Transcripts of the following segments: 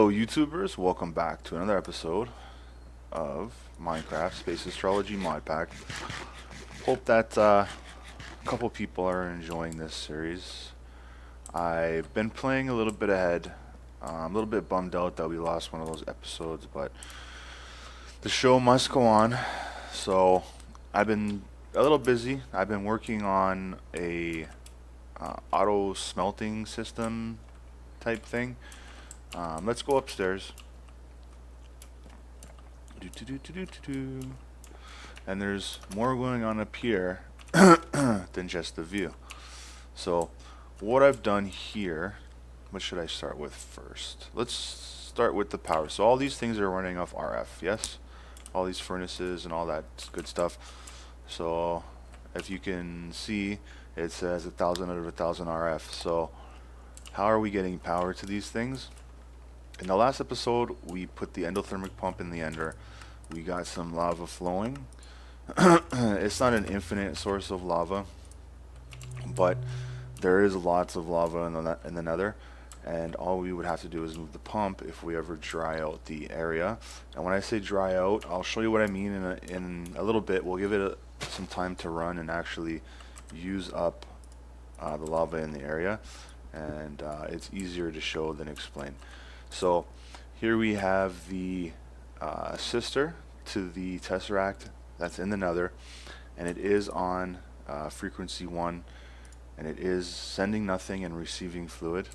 Hello YouTubers, welcome back to another episode of Minecraft Space Astrology Mod Pack. Hope that a couple people are enjoying this series. I've been playing a little bit ahead. I'm a little bit bummed out that we lost one of those episodes, but the show must go on. So I've been a little busy. I've been working on a auto smelting system type thing. Let's go upstairs. And there's more going on up here than just the view. So what I've done here, what should I start with first? Let's start with the power. So all these things are running off RF, yes? All these furnaces and all that good stuff. So if you can see, it says 1000 out of 1000 RF. So how are we getting power to these things? In the last episode, we put the endothermic pump in the ender. We got some lava flowing. It's not an infinite source of lava, but there is lots of lava in the nether. And all we would have to do is move the pump if we ever dry out the area. And when I say dry out, I'll show you what I mean in a little bit. We'll give it some time to run and actually use up the lava in the area. And it's easier to show than explain. So here we have the sister to the tesseract that's in the nether, and it is on frequency 1, and it is sending nothing and receiving fluid.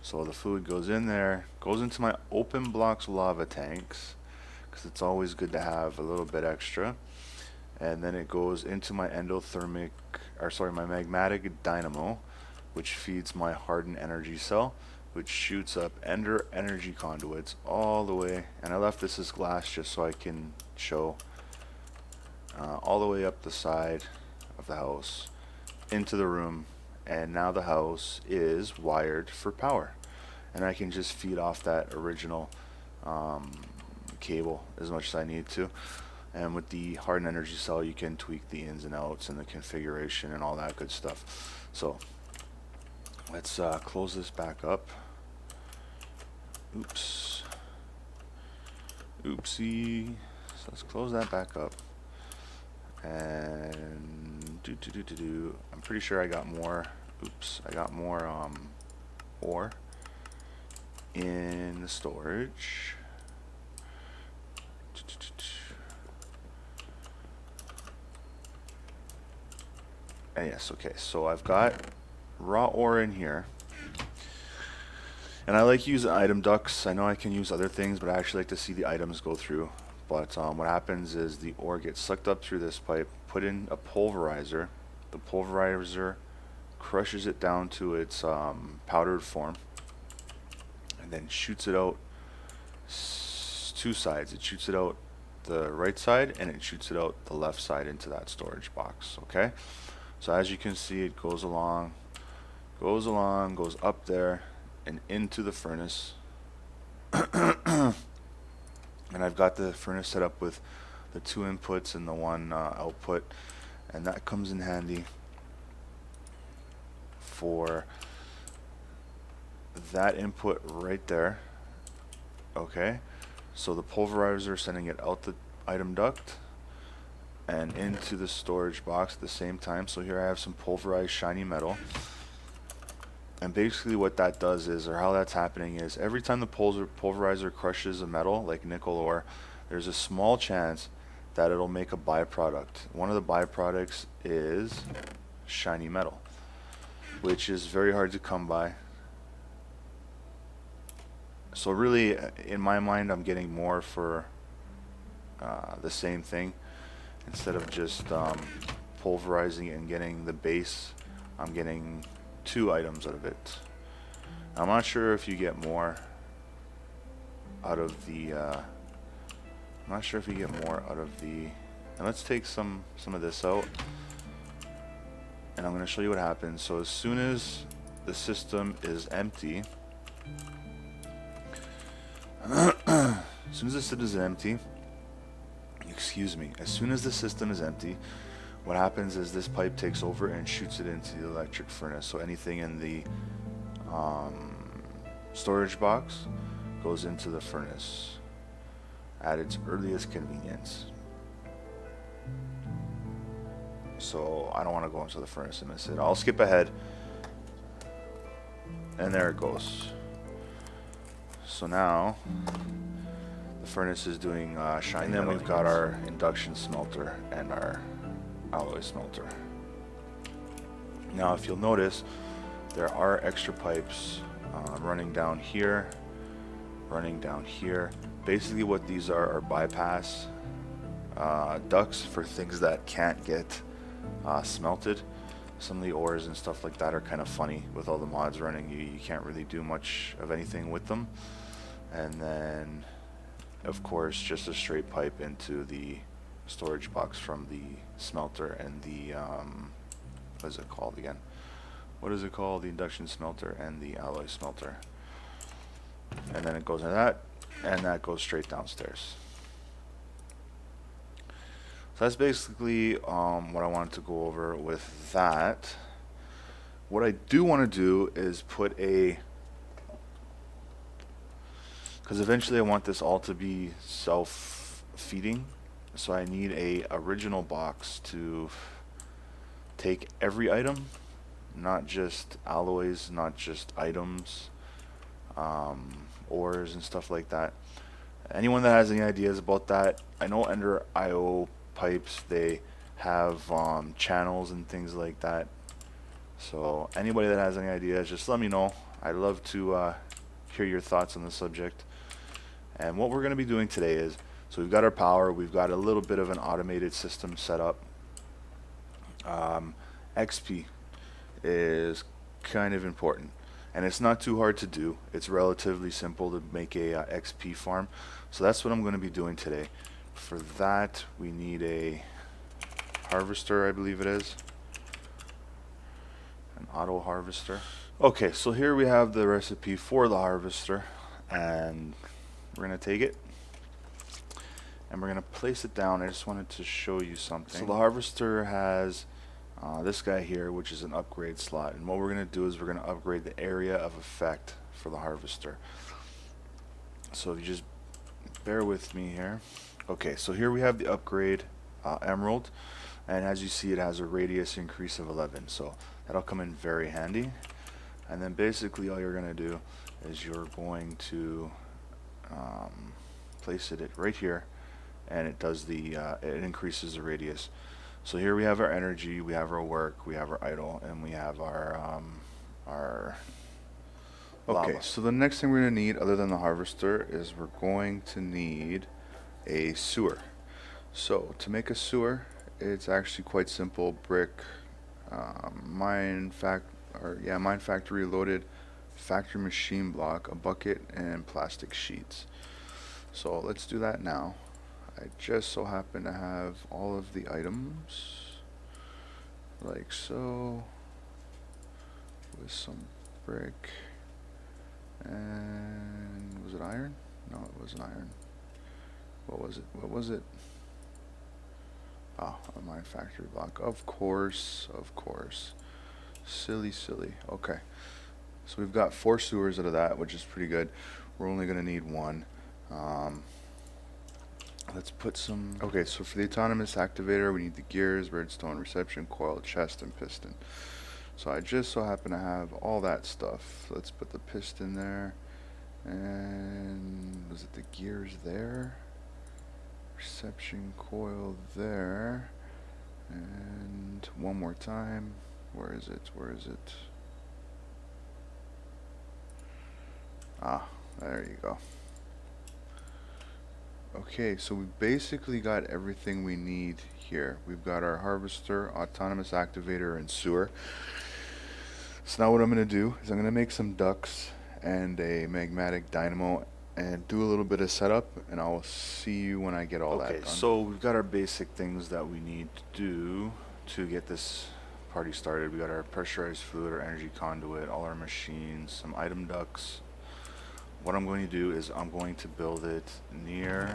So the fluid goes in there, goes into my open blocks lava tanks, because it's always good to have a little bit extra, and then it goes into my endothermic, or sorry, my magmatic dynamo, which feeds my hardened energy cell, which shoots up ender energy conduits all the way, and I left this as glass just so I can show, all the way up the side of the house into the room, and now the house is wired for power, and I can just feed off that original cable as much as I need to. And with the hardened energy cell, you can tweak the ins and outs and the configuration and all that good stuff. So let's close this back up. Oops. Oopsie. So let's close that back up. And I'm pretty sure I got more. Oops. I got more ore in the storage. And yes, okay. So I've got raw ore in here. And I like using item ducts. I know I can use other things, but I actually like to see the items go through. But what happens is the ore gets sucked up through this pipe, put in a pulverizer. The pulverizer crushes it down to its powdered form, and then shoots it out two sides. It shoots it out the right side, and it shoots it out the left side into that storage box. Okay? So as you can see, it goes along, goes up there, and into the furnace. And I've got the furnace set up with the 2 inputs and the 1 output, and that comes in handy for that input right there. Okay, so the pulverizer sending it out the item duct and into the storage box at the same time. So here I have some pulverized shiny metal. And basically what that does is, or how that's happening is, every time the pulverizer crushes a metal, like nickel ore, there's a small chance that it'll make a byproduct. One of the byproducts is shiny metal, which is very hard to come by. So really, in my mind, I'm getting more for the same thing. Instead of just pulverizing it and getting the base, I'm getting 2 items out of it. I'm not sure if you get more out of the and let's take some of this out, and I'm going to show you what happens. So as soon as the system is empty, what happens is this pipe takes over and shoots it into the electric furnace. So anything in the storage box goes into the furnace at its earliest convenience. So I don't want to go into the furnace and miss it. I'll skip ahead. And there it goes. So now the furnace is doing shiny. And then we've got our induction smelter and our alloy smelter. Now if you'll notice, there are extra pipes running down here, running down here. Basically what these are bypass ducts for things that can't get smelted. Some of the ores and stuff like that are kind of funny with all the mods running. You can't really do much of anything with them. And then of course just a straight pipe into the storage box from the smelter and the what is it called again? What is it called? The induction smelter and the alloy smelter. And then it goes into that, and that goes straight downstairs. So that's basically what I wanted to go over with that. What I do want to do is put a, because eventually I want this all to be self-feeding, so I need a original box to take every item, not just alloys, not just items, ores and stuff like that. Anyone that has any ideas about that, I know under IO pipes they have channels and things like that. So anybody that has any ideas, just let me know. I'd love to hear your thoughts on the subject. And what we're going to be doing today is, so we've got our power, we've got a little bit of an automated system set up. XP is kind of important, and it's not too hard to do. It's relatively simple to make a XP farm, so that's what I'm going to be doing today. For that we need a harvester, I believe it is, an auto harvester. Okay, so here we have the recipe for the harvester, and we're going to take it and we're going to place it down. I just wanted to show you something. So the harvester has this guy here, which is an upgrade slot, and what we're going to do is we're going to upgrade the area of effect for the harvester. So if you just bear with me here. Okay, so here we have the upgrade emerald, and as you see it has a radius increase of 11, so that'll come in very handy. And then basically all you're going to do is you're going to place it right here, and it does the it increases the radius. So here we have our energy, we have our work, we have our idle, and we have our lava. Okay, so the next thing we're going to need, other than the harvester, is we're going to need a sewer. So to make a sewer, it's actually quite simple. Brick, mine factory loaded factory machine block, a bucket, and plastic sheets. So let's do that now. I just so happen to have all of the items, like so, with some brick, and was it iron? No, it wasn't iron. What was it? What was it? Ah, a mine factory block. Of course, of course. Silly, silly. Okay. So we've got 4 sewers out of that, which is pretty good. We're only going to need 1. Let's put some... Okay, so for the autonomous activator, we need the gears, redstone, reception, coil, chest, and piston. So I just so happen to have all that stuff. Let's put the piston there. And was it the gears there? Reception, coil there. And one more time. Where is it? Where is it? Ah, there you go. Okay, so we basically got everything we need here. We've got our harvester, autonomous activator, and sewer. So now what I'm going to do is I'm going to make some ducts and a magmatic dynamo and do a little bit of setup, and I'll see you when I get all that done. Okay, so we've got our basic things that we need to do to get this party started. We got our pressurized fluid, our energy conduit, all our machines, some item ducts. What I'm going to do is I'm going to build it near,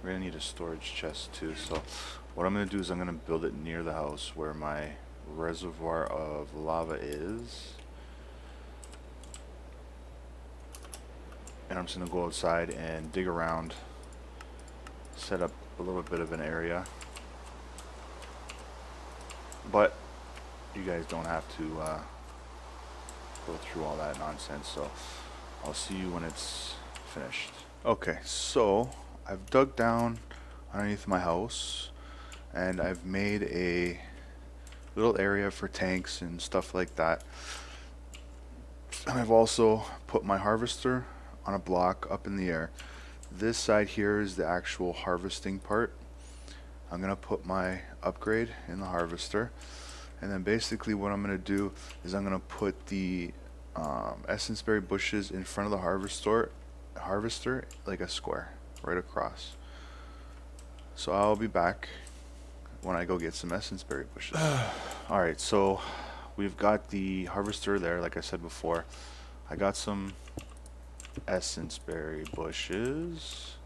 we're going to need a storage chest too, so what I'm going to do is I'm going to build it near the house where my reservoir of lava is. and I'm just going to go outside and dig around, set up a little bit of an area. But you guys don't have to go through all that nonsense, so I'll see you when it's finished. Okay, so I've dug down underneath my house and I've made a little area for tanks and stuff like that. And I've also put my harvester on a block up in the air. This side here is the actual harvesting part. I'm gonna put my upgrade in the harvester, and then basically what I'm gonna do is I'm gonna put the essence berry bushes in front of the harvester like a square right across. So I'll be back when I go get some essence berry bushes. Alright, so we've got the harvester there, like I said before. I got some essence berry bushes.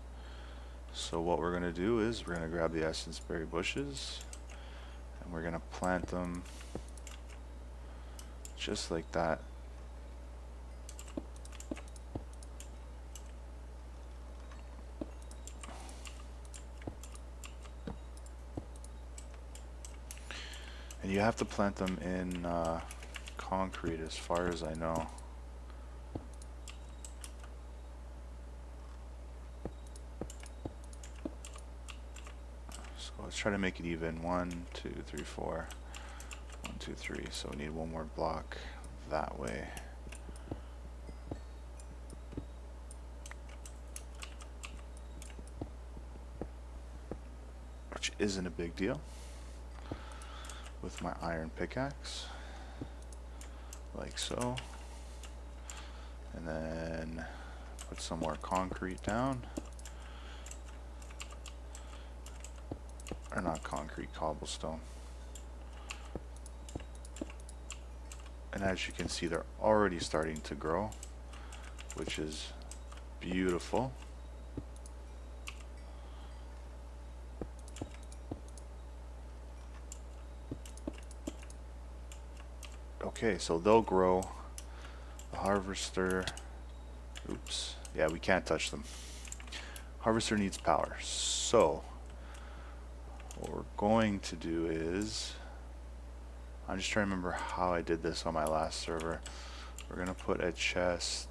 So what we're going to do is we're going to grab the essence berry bushes and we're going to plant them just like that. And you have to plant them in concrete as far as I know. So let's try to make it even. 1, 2, 3, 4. 1, 2, 3. So we need one more block that way. Which isn't a big deal. With my iron pickaxe, like so, and then put some more concrete down, or not concrete, cobblestone. And as you can see, they're already starting to grow, which is beautiful. Okay, so they'll grow. The harvester, oops, yeah, we can't touch them. Harvester needs power. So what we're going to do is, I'm just trying to remember how I did this on my last server. We're gonna put a chest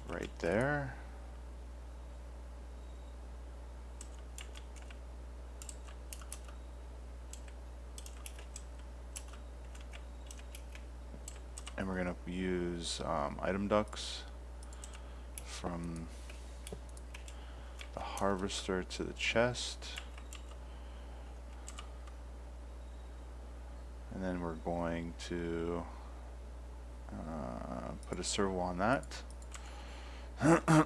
right there. And we're going to use item ducts from the harvester to the chest. And then we're going to put a servo on that. If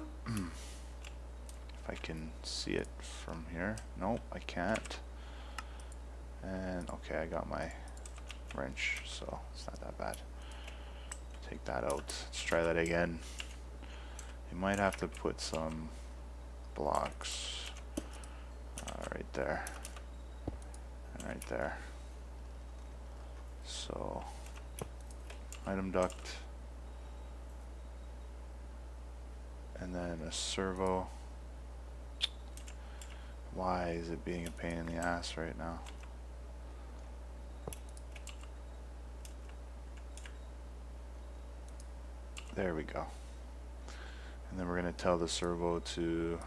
I can see it from here. Nope, I can't. And okay, I got my wrench, so it's not that bad. Take that out. Let's try that again. You might have to put some blocks right there and right there. So item duct, and then a servo. Why is it being a pain in the ass right now? There we go. And then we're going to tell the servo to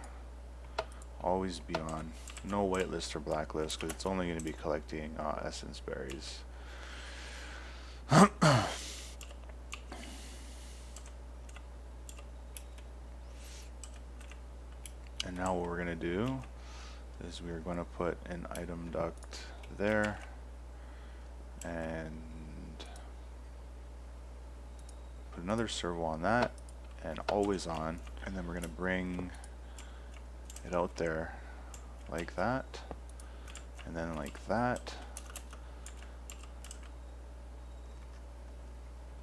always be on no whitelist or blacklist, because it's only going to be collecting essence berries. And now what we're going to do is we're going to put an item duct there and put another servo on that and always on, and then we're going to bring it out there like that, and then like that,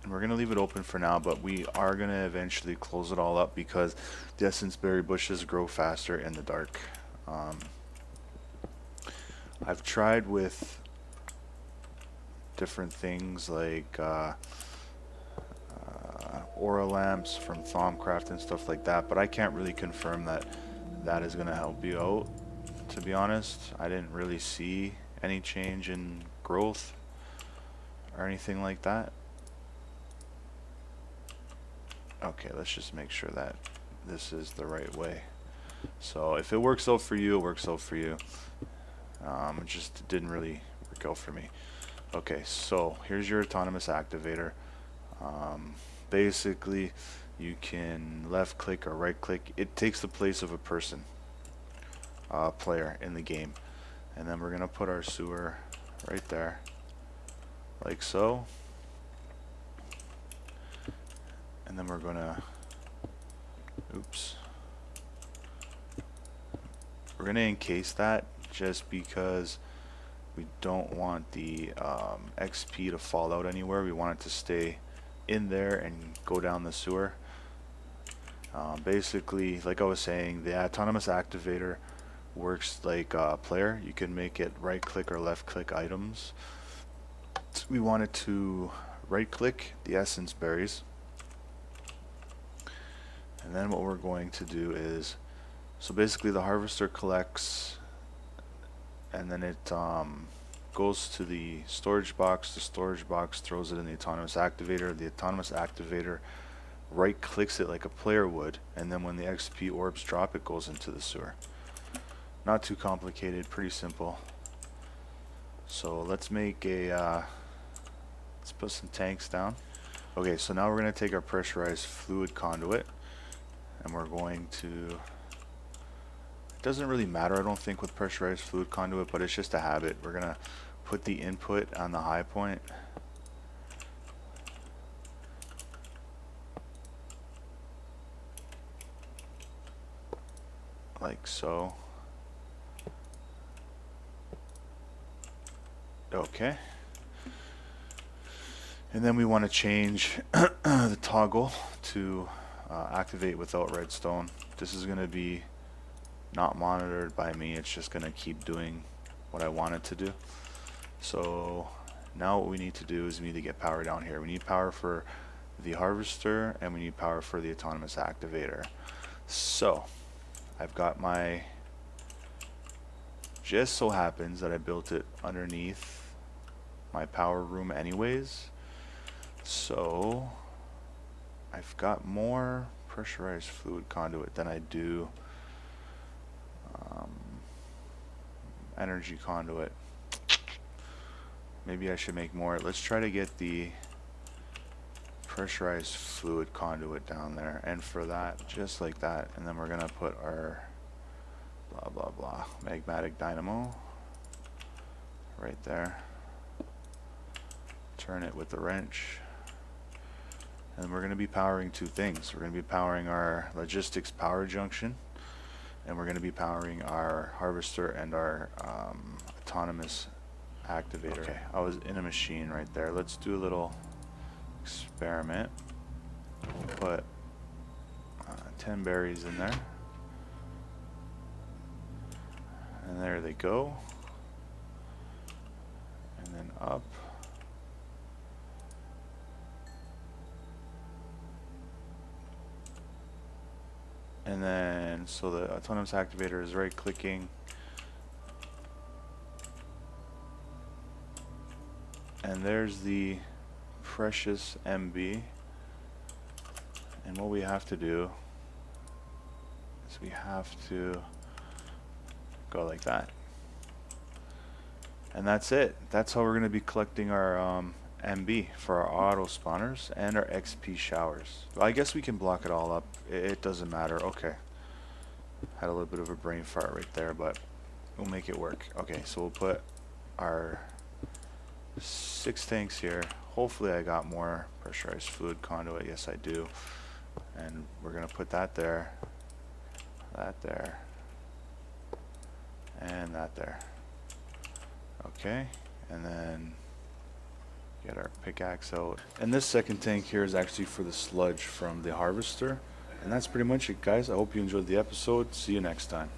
and we're going to leave it open for now, but we are going to eventually close it all up because the essence berry bushes grow faster in the dark. I've tried with different things like aura lamps from Thaumcraft and stuff like that, but I can't really confirm that that is going to help you out. To be honest, I didn't really see any change in growth or anything like that. Okay, let's just make sure that this is the right way. So if it works out for you, it works out for you. It just didn't really work out for me. Okay, so here's your autonomous activator. Basically, you can left click or right click. It takes the place of a person, player in the game. And then we're gonna put our sewer right there, like so. And then we're gonna, oops, we're gonna encase that just because we don't want the XP to fall out anywhere. We want it to stay in there and go down the sewer. Basically, like I was saying, the autonomous activator works like a player. You can make it right click or left click items. We want it to right click the essence berries, and then what we're going to do is, so basically the harvester collects, and then it goes to the storage box. The storage box throws it in the autonomous activator. The autonomous activator right clicks it like a player would, and then when the XP orbs drop, it goes into the sewer. Not too complicated, pretty simple. So let's make a let's put some tanks down. Okay, so now we're going to take our pressurized fluid conduit, and we're going to, it doesn't really matter I don't think with pressurized fluid conduit, but it's just a habit. We're going to put the input on the high point, like so. Okay, and then we want to change the toggle to activate without redstone. This is going to be not monitored by me, it's just going to keep doing what I want it to do. So now what we need to do is we need to get power down here. We need power for the harvester, and we need power for the autonomous activator. So I've got my, just so happens that I built it underneath my power room anyways, so I've got more pressurized fluid conduit than I do energy conduit. Maybe I should make more. Let's try to get the pressurized fluid conduit down there, and for that, just like that, and then we're gonna put our blah blah blah magmatic dynamo right there. Turn it with the wrench, and we're going to be powering two things. We're going to be powering our logistics power junction, and we're going to be powering our harvester and our autonomous activator. Okay, I was in a machine right there. Let's do a little experiment. We'll put 10 berries in there, and there they go, and then up. And then, so the autonomous activator is right clicking, and there's the precious MB, and what we have to do is we have to go like that, and that's it. That's how we're going to be collecting our MB for our auto spawners and our XP showers. Well, I guess we can block it all up. It doesn't matter. Okay. Had a little bit of a brain fart right there, but we'll make it work. Okay, so we'll put our 6 tanks here. Hopefully I got more pressurized fluid conduit. Yes, I do. And we're going to put that there, that there, and that there. Okay, and then get our pickaxe out. And this second tank here is actually for the sludge from the harvester. And that's pretty much it, guys. I hope you enjoyed the episode. See you next time.